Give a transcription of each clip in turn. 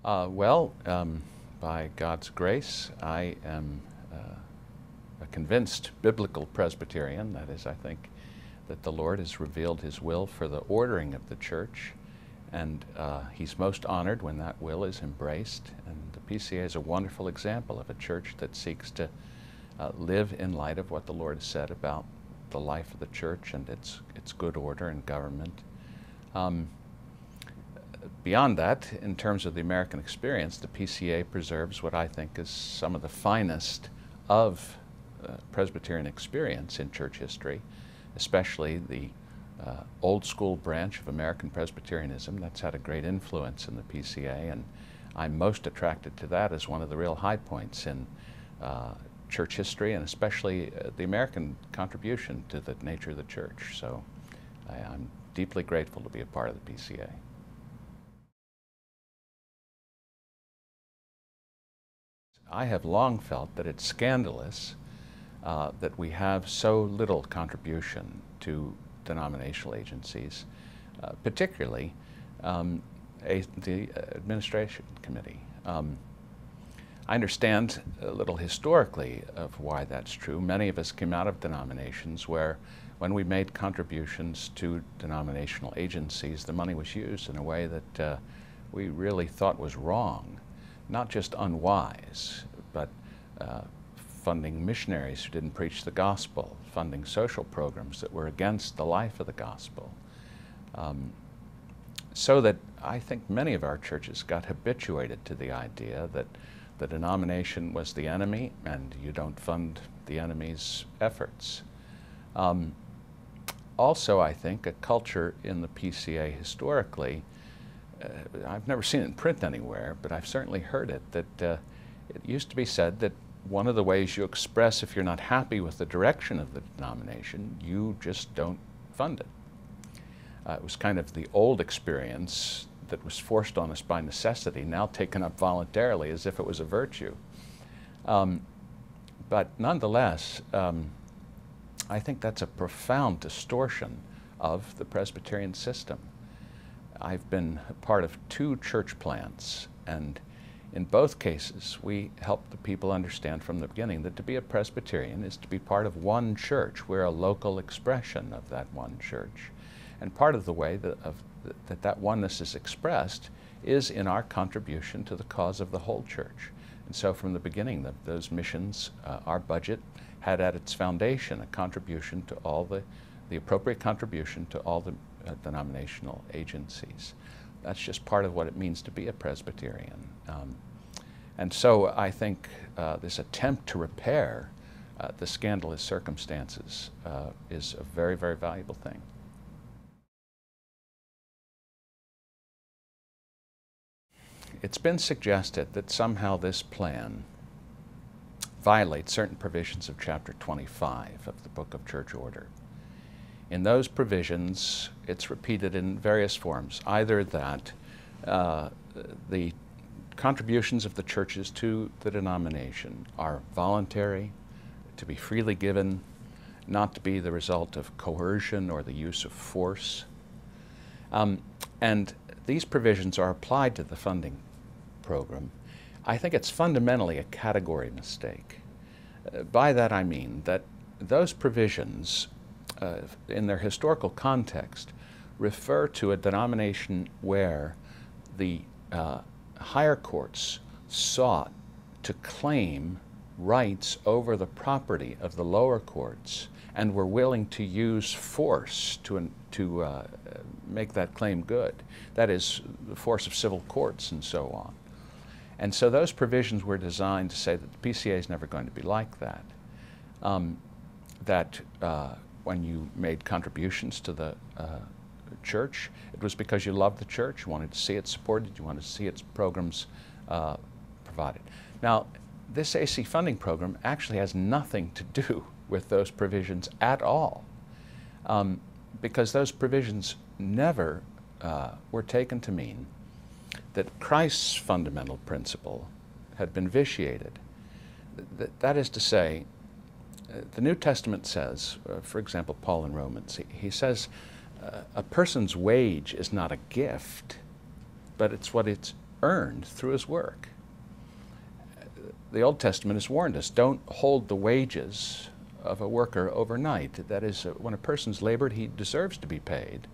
By God's grace, I am a convinced biblical Presbyterian. That is, I think that the Lord has revealed His will for the ordering of the church, and He's most honored when that will is embraced. And the PCA is a wonderful example of a church that seeks to live in light of what the Lord has said about the life of the church and its good order and government. Beyond that, in terms of the American experience, the PCA preserves what I think is some of the finest of Presbyterian experience in church history, especially the old school branch of American Presbyterianism. That's had a great influence in the PCA, and I'm most attracted to that as one of the real high points in church history, and especially the American contribution to the nature of the church. So I'm deeply grateful to be a part of the PCA. I have long felt that it's scandalous that we have so little contribution to denominational agencies, particularly the administration committee. I understand a little historically of why that's true. Many of us came out of denominations where when we made contributions to denominational agencies, the money was used in a way that we really thought was wrong. Not just unwise, but funding missionaries who didn't preach the gospel, funding social programs that were against the life of the gospel. So that I think many of our churches got habituated to the idea that the denomination was the enemy and you don't fund the enemy's efforts. Also, I think a culture in the PCA historically, I've never seen it in print anywhere, but I've certainly heard it, that it used to be said that one of the ways you express if you're not happy with the direction of the denomination, you just don't fund it. It was kind of the old experience that was forced on us by necessity, now taken up voluntarily as if it was a virtue. But nonetheless, I think that's a profound distortion of the Presbyterian system. I've been a part of 2 church plants, and in both cases we helped the people understand from the beginning that to be a Presbyterian is to be part of one church. We're a local expression of that one church. And part of the way that oneness is expressed is in our contribution to the cause of the whole church. And so from the beginning, those missions, our budget had at its foundation a contribution to all the appropriate contribution to all the denominational agencies. That's just part of what it means to be a Presbyterian. And so I think this attempt to repair the scandalous circumstances is a very, very valuable thing. It's been suggested that somehow this plan violates certain provisions of chapter 25 of the Book of Church Order. In those provisions, it's repeated in various forms, either that the contributions of the churches to the denomination are voluntary, to be freely given, not to be the result of coercion or the use of force. And these provisions are applied to the funding program. I think it's fundamentally a category mistake. By that I mean that those provisions in their historical context refer to a denomination where the higher courts sought to claim rights over the property of the lower courts and were willing to use force to make that claim good. That is, the force of civil courts and so on. And so those provisions were designed to say that the PCA is never going to be like that. When you made contributions to the church, it was because you loved the church, you wanted to see it supported, you wanted to see its programs provided. Now, this AC funding program actually has nothing to do with those provisions at all, because those provisions never were taken to mean that Christ's fundamental principle had been vitiated. That is to say, the New Testament says, for example, Paul in Romans, he says, a person's wage is not a gift, but it's what it's earned through his work. The Old Testament has warned us, don't hold the wages of a worker overnight. That is, when a person's labored, he deserves to be paid.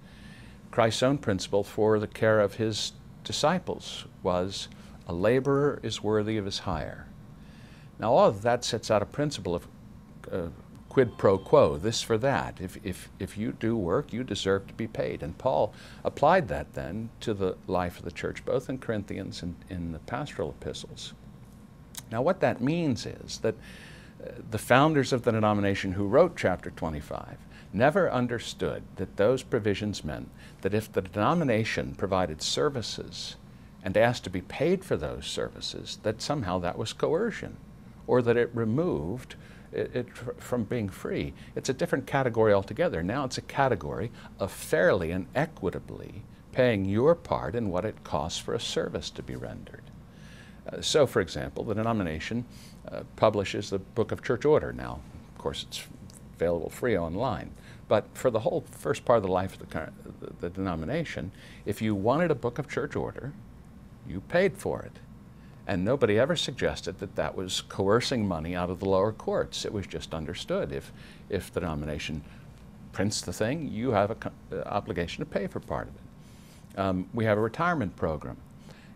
Christ's own principle for the care of his disciples was, a laborer is worthy of his hire. Now all of that sets out a principle of quid pro quo, this for that. If you do work, you deserve to be paid. And Paul applied that then to the life of the church, both in Corinthians and in the pastoral epistles. Now what that means is that the founders of the denomination who wrote chapter 25 never understood that those provisions meant that if the denomination provided services and asked to be paid for those services, that somehow that was coercion, or that it removed it from being free. It's a different category altogether. Now it's a category of fairly and equitably paying your part in what it costs for a service to be rendered. So, for example, the denomination publishes the Book of Church Order. Now, of course, it's available free online. But for the whole first part of the life of the denomination, if you wanted a Book of Church Order, you paid for it. And nobody ever suggested that that was coercing money out of the lower courts. It was just understood. If the denomination prints the thing, you have an obligation to pay for part of it. We have a retirement program.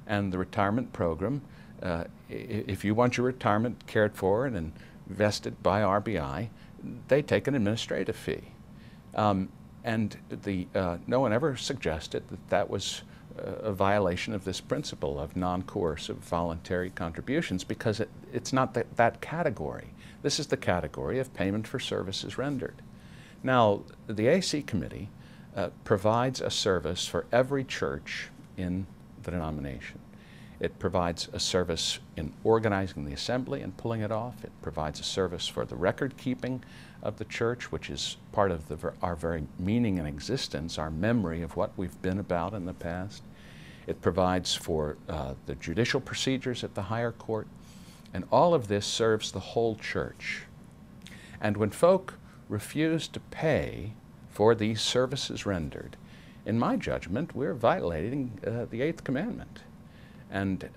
And the retirement program, if you want your retirement cared for and invested by RBI, they take an administrative fee. And no one ever suggested that that was a violation of this principle of non-coercive voluntary contributions, because it's not that category. This is the category of payment for services rendered. Now, the AC Committee provides a service for every church in the denomination. It provides a service in organizing the assembly and pulling it off. It provides a service for the record keeping of the church, which is part of our very meaning and existence, our memory of what we've been about in the past. It provides for the judicial procedures at the higher court. And all of this serves the whole church. And when folk refuse to pay for these services rendered, in my judgment, we're violating the Eighth Commandment. And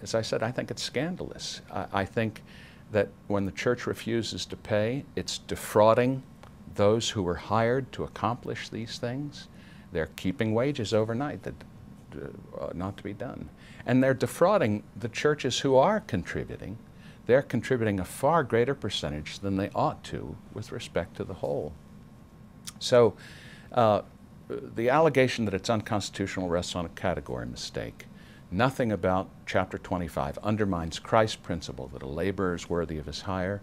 as I said, I think it's scandalous. I think that when the church refuses to pay, it's defrauding those who were hired to accomplish these things. They're keeping wages overnight that not to be done. And they're defrauding the churches who are contributing. They're contributing a far greater percentage than they ought to with respect to the whole. So the allegation that it's unconstitutional rests on a category mistake. Nothing about chapter 25 undermines Christ's principle that a laborer is worthy of his hire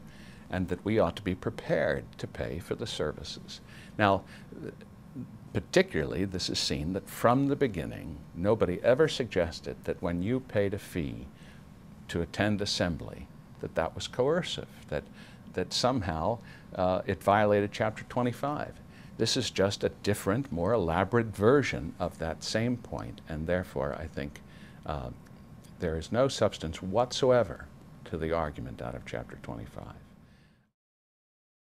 and that we ought to be prepared to pay for the services. Now, particularly, this is seen that from the beginning, nobody ever suggested that when you paid a fee to attend assembly, that that was coercive, that somehow it violated chapter 25. This is just a different, more elaborate version of that same point, and therefore I think there is no substance whatsoever to the argument out of chapter 25.